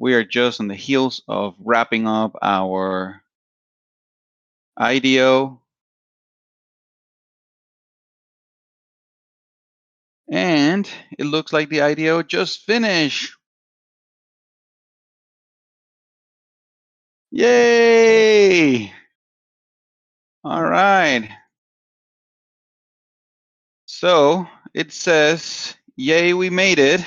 We are just on the heels of wrapping up our IDO. And it looks like the IDO just finished. Yay! All right. So it says, yay, we made it.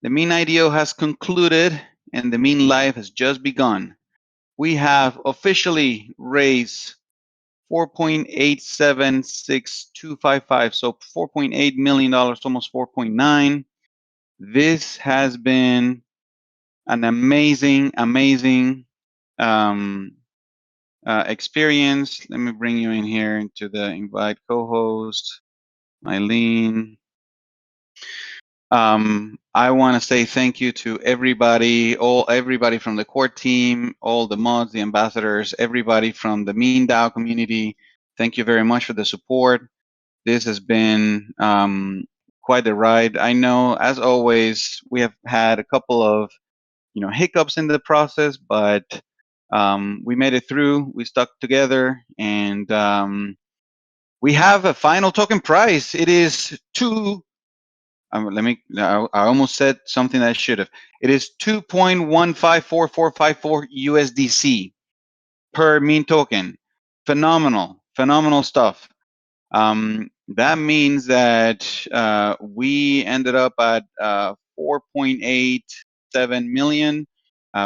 The Mean IDO has concluded and the Mean life has just begun. We have officially raised 4.876255, so $4.8 million, almost 4.9. This has been an amazing experience. Let me bring you in here into the invite co-host, Eileen. I want to say thank you to everybody, everybody from the core team, all the mods, the ambassadors, everybody from the Mean DAO community. Thank you very much for the support. This has been quite the ride. I know, as always, we have had a couple of hiccups in the process, but we made it through. We stuck together, and we have a final token price. It is I almost said something that I should have. It is 2.154454 USDC per Mean token. Phenomenal stuff. That means that we ended up at 4.87 million,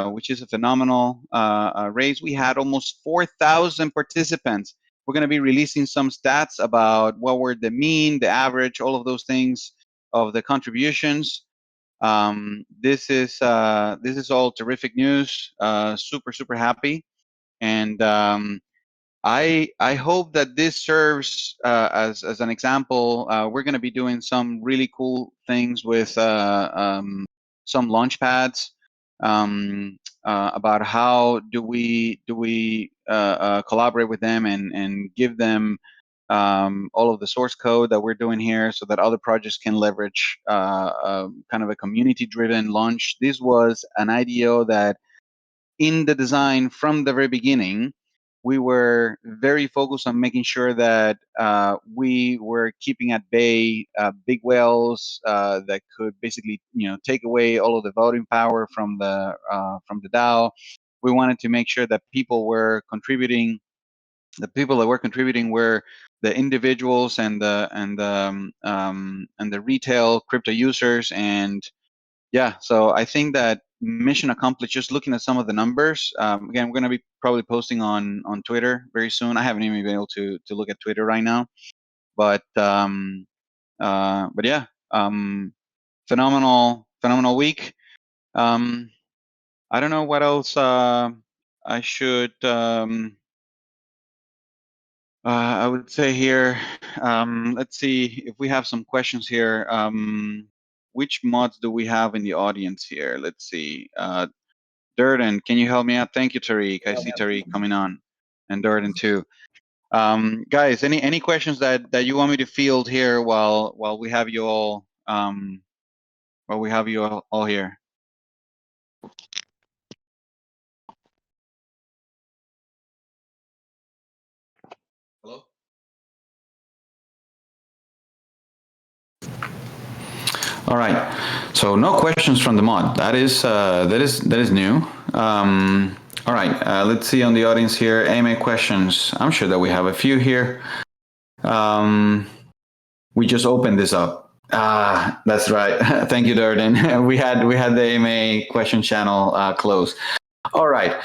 which is a phenomenal raise. We had almost 4,000 participants. We're going to be releasing some stats about what were the mean, the average, all of those things of the contributions. This is all terrific news. Super happy, and I hope that this serves as an example. We're going to be doing some really cool things with some launch pads about how do we collaborate with them and give them all of the source code that we're doing here so that other projects can leverage kind of a community-driven launch. This was an IDO that in the design from the very beginning, we were very focused on making sure that we were keeping at bay big whales that could basically, take away all of the voting power from the DAO. We wanted to make sure that people were contributing. The people that were contributing were the individuals and the retail crypto users. And yeah, so I think that mission accomplished. Just looking at some of the numbers. Again, we're going to be probably posting on Twitter very soon. I haven't even been able to look at Twitter right now, but yeah, phenomenal week. I don't know what else I should. I would say here. Let's see if we have some questions here. Which mods do we have in the audience here? Let's see. Durden, can you help me out? Thank you, Tariq. I see Tariq coming on, and Durden too. Guys, any questions that you want me to field here while we have you all all here? Hello. All right. So no questions from the mod. That is new. All right. Let's see on the audience here. AMA questions. I'm sure that we have a few here. We just opened this up. That's right. Thank you, Durden. we had the AMA question channel closed. All right.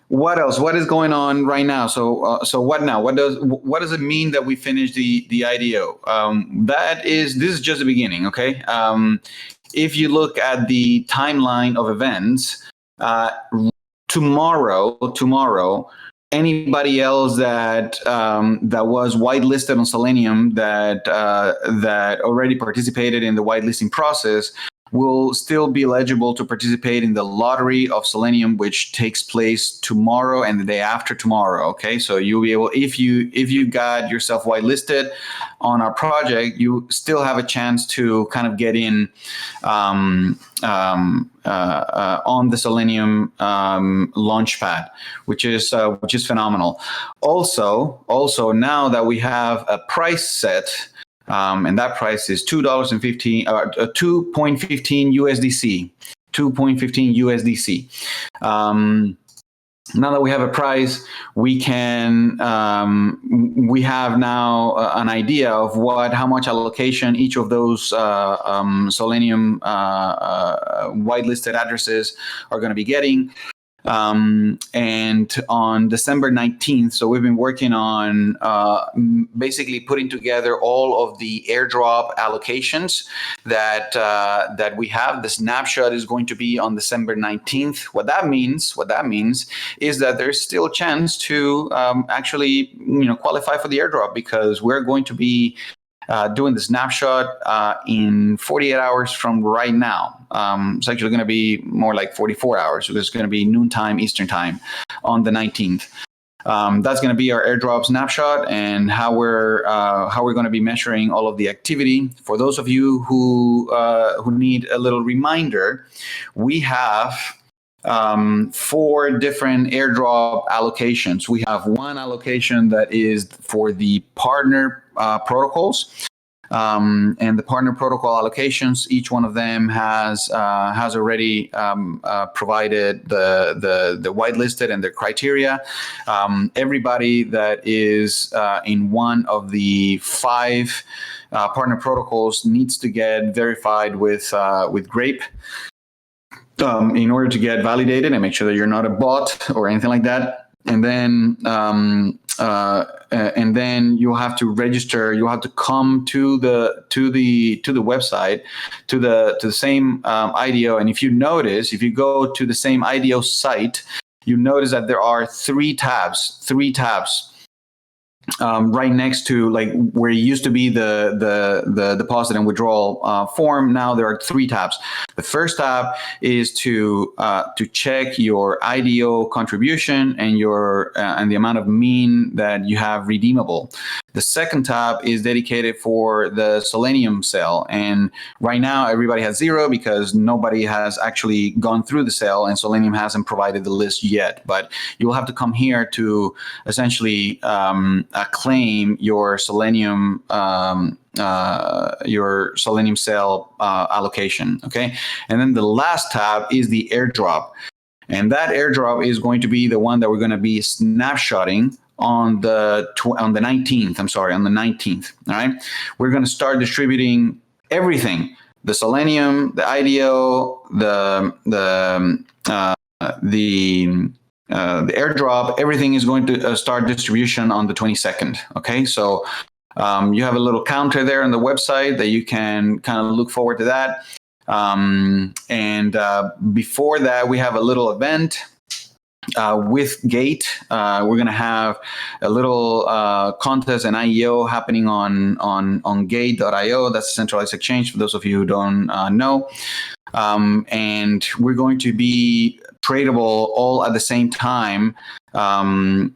What else? What is going on right now? So what now? What does it mean that we finished the IDO? This is just the beginning. Okay. If you look at the timeline of events, tomorrow, anybody else that was whitelisted on Selenium that already participated in the whitelisting process will still be eligible to participate in the lottery of Selenium, which takes place tomorrow and the day after tomorrow. Okay, so you'll be able, if you got yourself whitelisted on our project, you still have a chance to kind of get in on the Selenium launchpad, which is phenomenal. Also, now that we have a price set, and that price is $2.15, 2.15 USDC, 2.15 USDC. Now that we have a price, we can we have now an idea of how much allocation each of those Selenium whitelisted addresses are going to be getting. And on December 19th, so we've been working on basically putting together all of the airdrop allocations that we have. The snapshot is going to be on December 19th. What that means is that there's still a chance to actually qualify for the airdrop, because we're going to be doing the snapshot in 48 hours from right now. It's actually going to be more like 44 hours. So it's going to be noontime Eastern time on the 19th. That's going to be our airdrop snapshot and how we're going to be measuring all of the activity. For those of you who need a little reminder, we have 4 different airdrop allocations. We have one allocation that is for the partner protocols, and the partner protocol allocations. Each one of them has already provided the whitelisted and their criteria. Everybody that is in one of the 5 partner protocols needs to get verified with Grape. In order to get validated and make sure that you're not a bot or anything like that, and then you'll have to register. You'll have to come to the website, to the same IDO. And if you go to the same IDO site, you notice that there are 3 tabs. Right next to, like, where it used to be the deposit and withdrawal form. Now there are 3 tabs. The first tab is to check your IDO contribution and and the amount of mean that you have redeemable. The second tab is dedicated for the Selenium sale, and right now everybody has 0 because nobody has actually gone through the sale and Selenium hasn't provided the list yet. But you will have to come here to essentially claim your Selenium sale allocation. Okay, and then the last tab is the airdrop, and that airdrop is going to be the one that we're going to be snapshotting on the 19th. On the 19th. All right, we're going to start distributing everything: the Selenium, the IDO, the airdrop. Everything is going to start distribution on the 22nd. Okay, so you have a little counter there on the website that you can kind of look forward to that. And before that, we have a little event with Gate. We're going to have a little contest and IEO happening on Gate.io. That's a centralized exchange for those of you who don't know. And we're going to be tradable all at the same time. I'm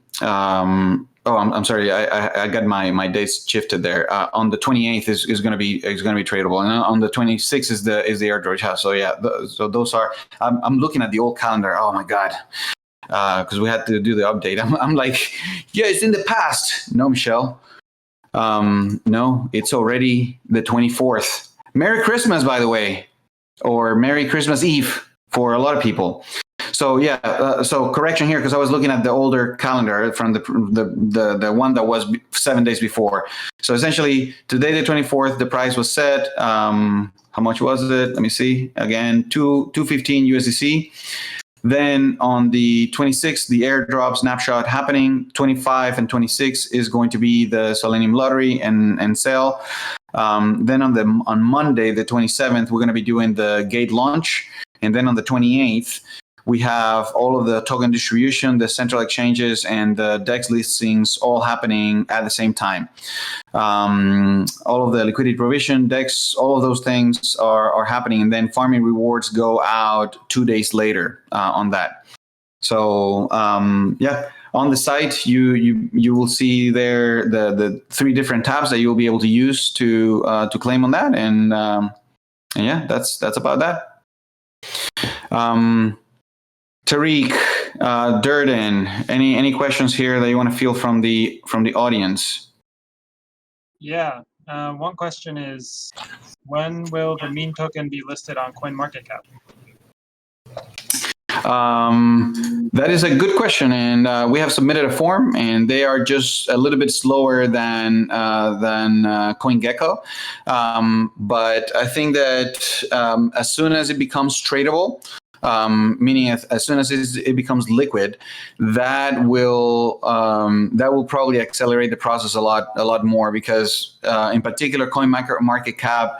sorry. I got my dates shifted there. On the 28th is going to be tradable, and on the 26th is the Airdrop. So yeah, so those are. I'm looking at the old calendar. Oh my God. Because we had to do the update. I'm like, yeah, it's in the past. No, Michelle. No, it's already the 24th. Merry Christmas, by the way, or Merry Christmas Eve for a lot of people. So yeah, so correction here, because I was looking at the older calendar from the one that was 7 days before. So essentially, today the 24th, the price was set. How much was it? Let me see again. $2.15 USDC. Then on the 26th, the airdrop snapshot happening. 25 and 26 is going to be the Selenium lottery and sale. Then on Monday, the 27th, we're going to be doing the Gate launch. And then on the 28th, we have all of the token distribution, the central exchanges, and the DEX listings all happening at the same time. All of the liquidity provision, DEX, all of those things are happening, and then farming rewards go out 2 days later on that. So yeah, on the site you will see there the 3 different tabs that you'll be able to use to claim on that, and yeah, that's about that. Tariq, Durden, any questions here that you want to field from the audience? Yeah, one question is, when will the Mean token be listed on Coinmarketcap? That is a good question, and we have submitted a form, and they are just a little bit slower than CoinGecko. But I think that as soon as it becomes tradable, meaning as soon as it becomes liquid, that will probably accelerate the process a lot more, because in particular CoinMarketCap,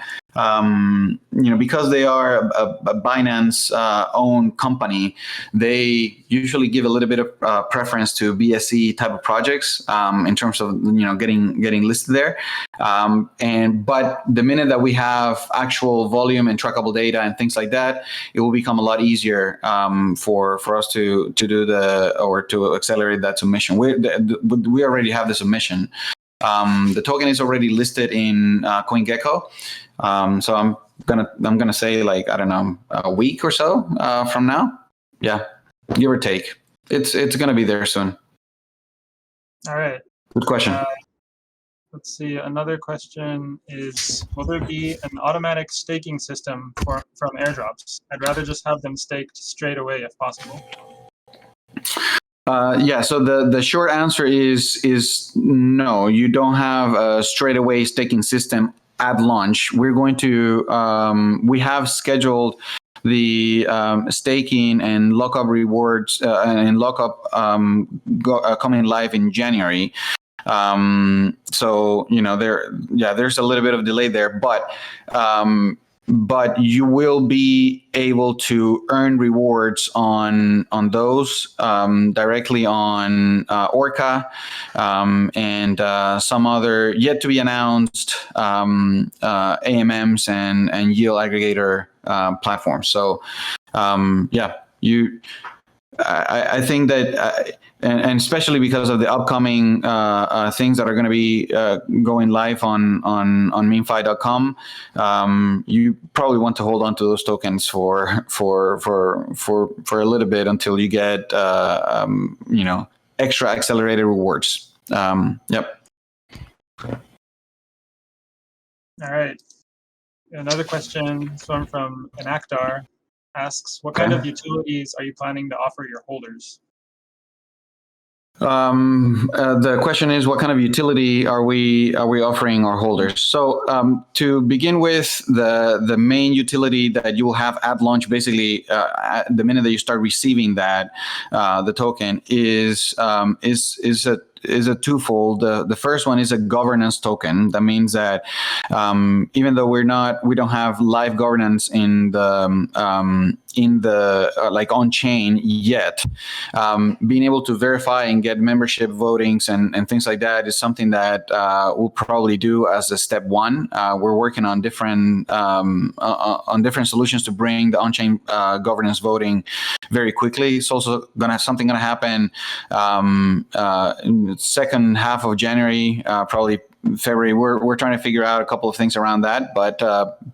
because they are a Binance owned company, they usually give a little bit of preference to BSC type of projects in terms of getting listed there. But the minute that we have actual volume and trackable data and things like that, it will become a lot easier for us to do to accelerate that submission. We already have the submission. The token is already listed in CoinGecko. So I'm gonna say, like, I don't know, a week or so from now. Yeah, give or take. It's gonna be there soon. All right. Good question. Let's see. Another question is, will there be an automatic staking system from airdrops? I'd rather just have them staked straight away if possible. Yeah, so the short answer is no. You don't have a straightaway staking system at launch. We're going to we have scheduled the staking and lockup rewards and lockup coming live in January. So there's a little bit of delay there, but you will be able to earn rewards on those directly on Orca and some other yet to be announced AMMs and yield aggregator platforms. So yeah, I think that, and especially because of the upcoming things that are going to be going live on Meanfi.com, you probably want to hold on to those tokens for a little bit until you get extra accelerated rewards. Yep. All right. Another question, this one from Enactar, asks, what kind of utilities are you planning to offer your holders? The question is, what kind of utility are we offering our holders? So to begin with, the main utility that you will have at launch, basically the minute that you start receiving that the token is a twofold. The first one is a governance token. That means that even though we don't have live governance in the like on chain yet, being able to verify and get membership votings and things like that is something that we'll probably do as a step one. We're working on different solutions to bring the on-chain governance voting very quickly. It's also something gonna happen in the second half of January, probably February. We're trying to figure out a couple of things around that, but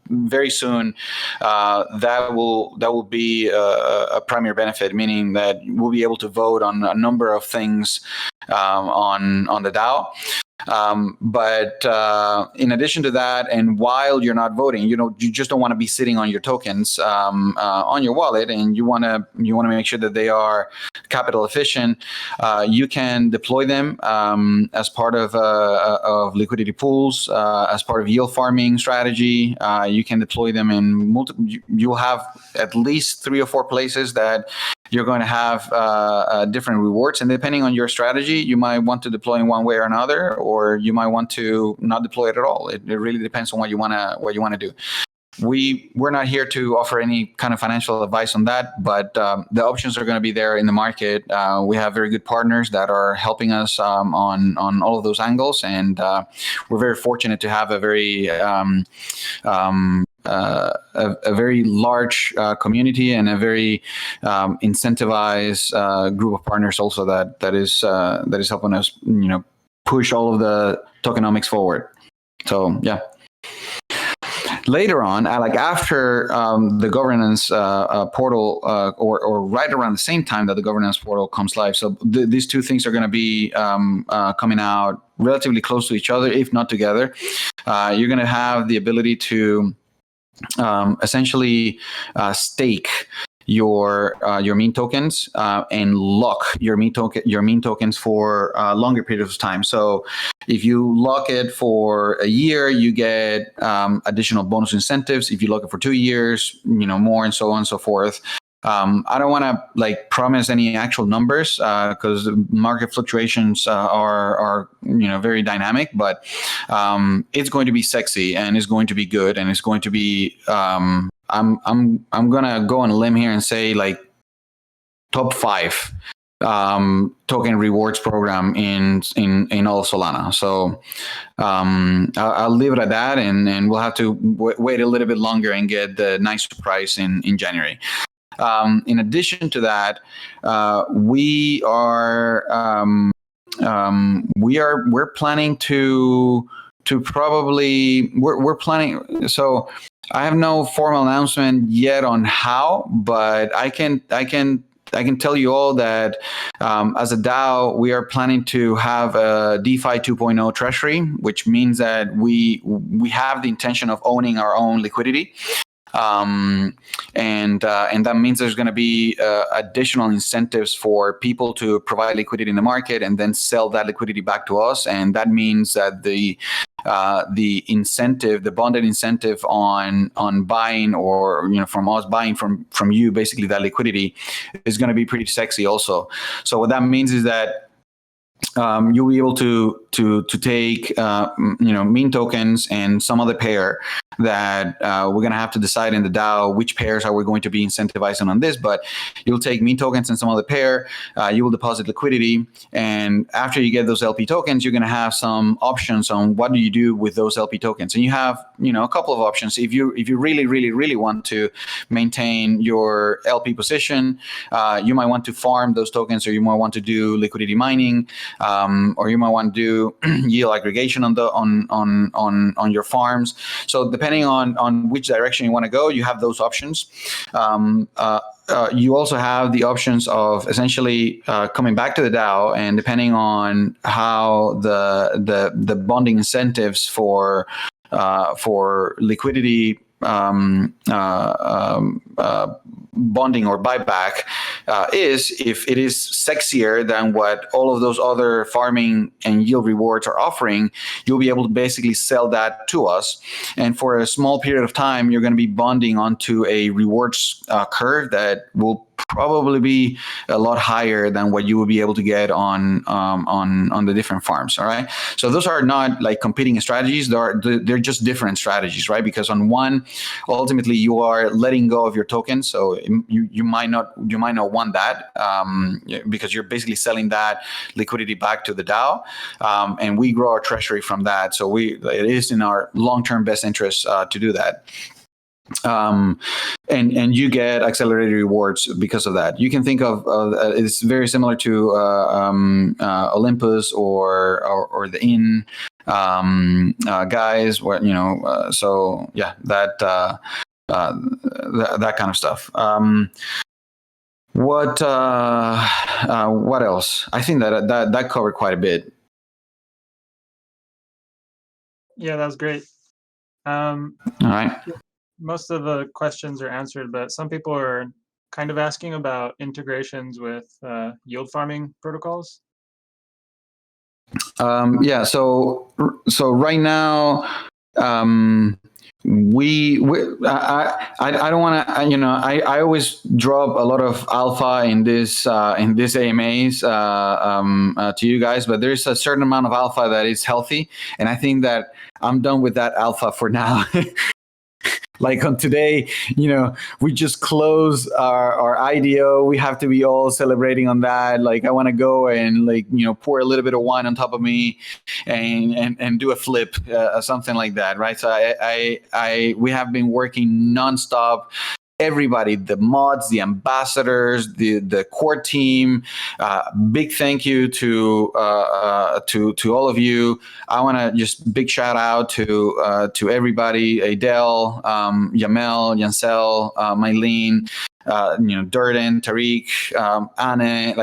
very soon that will be a primary benefit, meaning that we'll be able to vote on a number of things on the DAO. But in addition to that, and while you're not voting, you just don't want to be sitting on your tokens on your wallet, and you want to make sure that they are capital efficient. You can deploy them as part of liquidity pools, as part of yield farming strategy. You can deploy them in multiple. You'll have at least 3 or 4 places that you're going to have different rewards, and depending on your strategy, you might want to deploy in one way or another, or you might want to not deploy it at all. It really depends on what you want to do. we're not here to offer any kind of financial advice on that, but the options are going to be there in the market. We have very good partners that are helping us on all of those angles, and we're very fortunate to have a very a very large community and a very incentivized group of partners also that is helping us, push all of the tokenomics forward. So yeah. Later on, like after the governance portal, or right around the same time that the governance portal comes live, so these two things are going to be coming out relatively close to each other, if not together. You're going to have the ability to essentially stake your Mean tokens and lock your Mean tokens for longer periods of time. So if you lock it for a year, you get additional bonus incentives. If you lock it for 2 years, more, and so on and so forth. I don't want to promise any actual numbers because market fluctuations are very dynamic, but it's going to be sexy and it's going to be good and it's going to be I'm gonna go on a limb here and say top 5 token rewards program in all of Solana. So I'll leave it at that, and we'll have to wait a little bit longer and get the nice surprise in January. In addition to that, we're planning to probably we're planning. So I have no formal announcement yet on how, but I can tell you all that as a DAO, we are planning to have a DeFi 2.0 treasury, which means that we have the intention of owning our own liquidity. And that means there's going to be additional incentives for people to provide liquidity in the market and then sell that liquidity back to us. And that means that the incentive, the bonded incentive on buying, or from us buying from you, basically that liquidity, is going to be pretty sexy also. So what that means is that you'll be able to take Mean tokens and some other pair that we're going to have to decide in the DAO which pairs are we going to be incentivizing on this. But you'll take Mean tokens and some other pair, you will deposit liquidity, and after you get those LP tokens, you're going to have some options on what do you do with those LP tokens. And you have a couple of options. If you really want to maintain your LP position, you might want to farm those tokens, or you might want to do liquidity mining, or you might want to do yield aggregation on your farms. So depending on which direction you want to go, you have those options. You also have the options of essentially coming back to the DAO, and depending on how the bonding incentives for liquidity bonding or buyback is, if it is sexier than what all of those other farming and yield rewards are offering, you'll be able to basically sell that to us. And for a small period of time, you're going to be bonding onto a rewards curve that will probably be a lot higher than what you will be able to get on the different farms. All right. So those are not competing strategies. They're just different strategies, right? Because on one, ultimately you are letting go of your tokens. So you might not want that because you're basically selling that liquidity back to the DAO, and we grow our treasury from that. So it is in our long-term best interest to do that. And you get accelerated rewards because of that. You can think of it's very similar to Olympus or the In guys. So yeah, that kind of stuff. What else? I think that covered quite a bit. Yeah, that was great. All right. Most of the questions are answered, but some people are kind of asking about integrations with yield farming protocols. Yeah. So right now, I don't want to. I always drop a lot of alpha in this AMAs to you guys, but there's a certain amount of alpha that is healthy, and I think that I'm done with that alpha for now. Like on today, we just close our IDO. We have to be all celebrating on that. Like I want to go and pour a little bit of wine on top of me and do a flip, something like that, right? So we have been working nonstop. Everybody, the mods, the ambassadors, the core team. Big thank you to all of you. I want to just big shout out to everybody: Adele, Yamel, Yancel, Mylene, Durden, Tariq, Anne,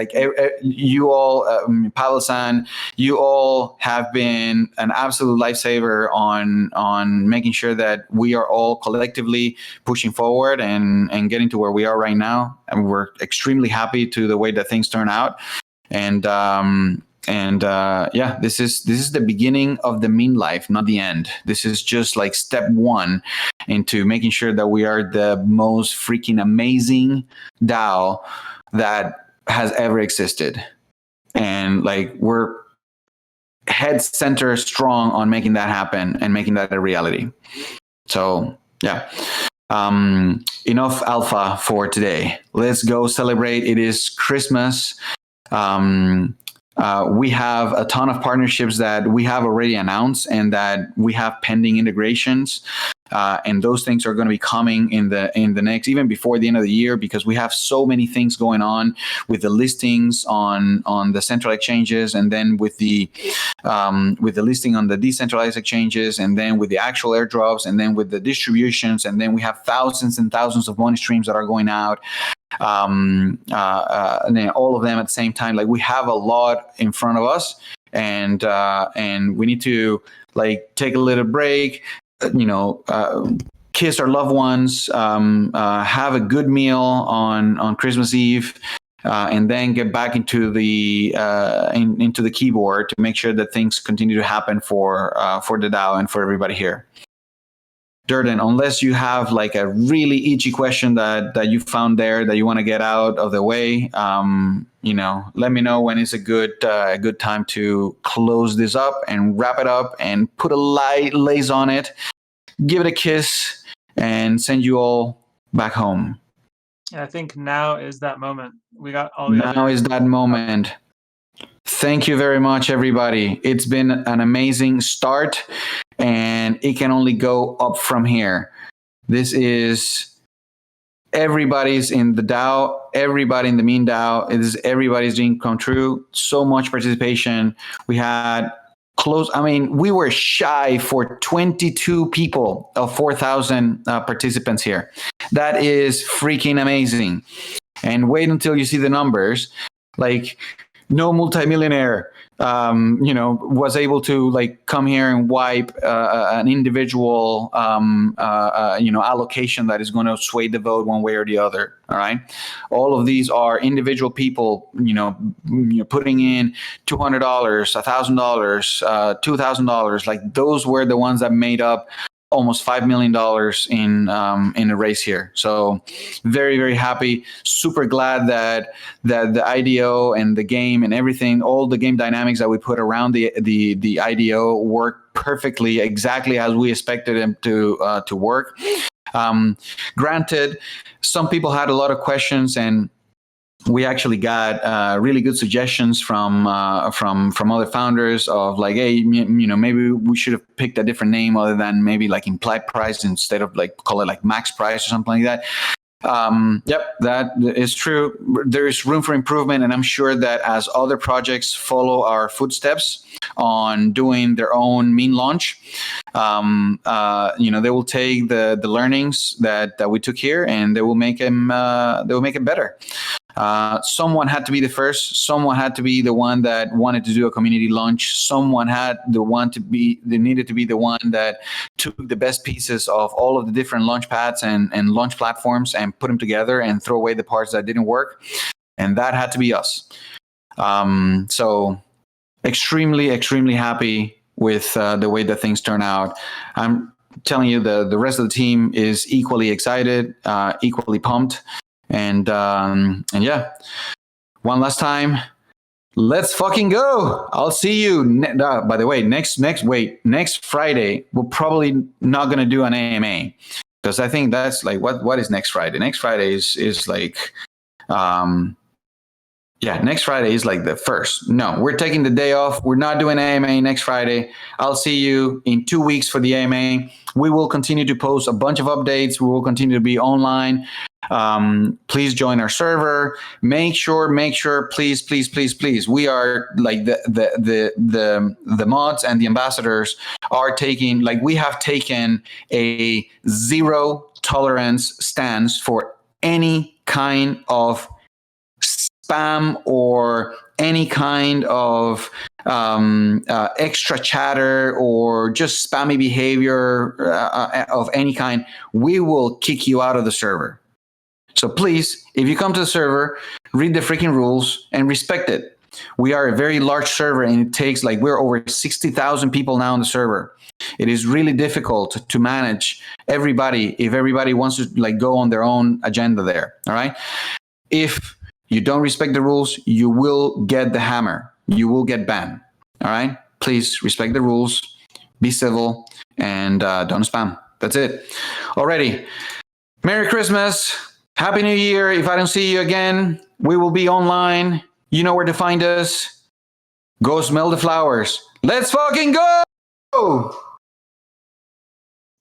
you all, Pavel-san, you all have been an absolute lifesaver on making sure that we are all collectively pushing forward and getting to where we are right now. And we're extremely happy to the way that things turn out. And this is the beginning of the Mean life, not the end. This is just like step one into making sure that we are the most freaking amazing DAO that has ever existed. And we're head center strong on making that happen and making that a reality. So yeah. Enough alpha for today. Let's go celebrate. It is Christmas. We have a ton of partnerships that we have already announced and that we have pending integrations. And those things are going to be coming in the next, even before the end of the year, because we have so many things going on with the listings on the central exchanges, and then with the listing on the decentralized exchanges, and then with the actual airdrops, and then with the distributions, and then we have thousands and thousands of money streams that are going out. And then all of them at the same time. Like, we have a lot in front of us, and we need to take a little break, kiss our loved ones, have a good meal on Christmas Eve, and then get back into the keyboard to make sure that things continue to happen for the DAO and for everybody here. Durden, unless you have a really itchy question that you found there that you want to get out of the way, let me know when it's a good time to close this up and wrap it up and put a lace on it, give it a kiss, and send you all back home. I think now is that moment. We got all now is that moment. Thank you very much, everybody. It's been an amazing start, and it can only go up from here. This is everybody's in the DAO, everybody in the Mean DAO. It is everybody's dream come true. So much participation. We had we were shy for 22 people of 4,000 participants here. That is freaking amazing. And wait until you see the numbers. No multimillionaire, was able to come here and wipe an individual, allocation that is going to sway the vote one way or the other. All right. All of these are individual people, putting in $200, $1,000, $2,000. Those were the ones that made up almost $5 million in a race here. So very, very happy. Super glad that the IDO and the game and everything, all the game dynamics that we put around the IDO work perfectly, exactly as we expected them to work. Granted, some people had a lot of questions, and we actually got really good suggestions from other founders of hey, maybe we should have picked a different name other than maybe implied price instead of call it max price or something like that. Yep, that is true. There is room for improvement, and I'm sure that as other projects follow our footsteps on doing their own Mean launch, they will take the learnings that we took here, and they will make them better. Someone had to be the first. Someone had to be the one that wanted to do a community launch. Someone needed to be the one that took the best pieces of all of the different launch pads and launch platforms and put them together and throw away the parts that didn't work. And that had to be us. So extremely, extremely happy with the way that things turn out. I'm telling you, the rest of the team is equally excited, equally pumped. And yeah, one last time, let's fucking go. I'll see you. By the way, next Friday, we're probably not going to do an AMA. Because I think that's like what is next Friday? Next Friday is like next Friday is like the first. No, we're taking the day off. We're not doing AMA next Friday. I'll see you in 2 weeks for the AMA. We will continue to post a bunch of updates. We will continue to be online. Please join our server. Make sure, please. We are like the mods and the ambassadors are taking, like, we have taken a zero tolerance stance for any kind of spam or any kind of extra chatter or just spammy behavior of any kind. We will kick you out of the server. So please, if you come to the server, read the freaking rules and respect it. We are a very large server, and it takes, like, we're over 60,000 people now on the server. It is really difficult to manage everybody if everybody wants to, like, go on their own agenda there. All right. If you don't respect the rules, you will get the hammer. You will get banned. All right. Please respect the rules, be civil, and don't spam. That's it. Alrighty. Merry Christmas. Happy New Year. If I don't see you again, we will be online. You know where to find us. Go smell the flowers. Let's fucking go!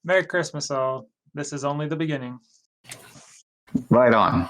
Merry Christmas, all. This is only the beginning. Right on.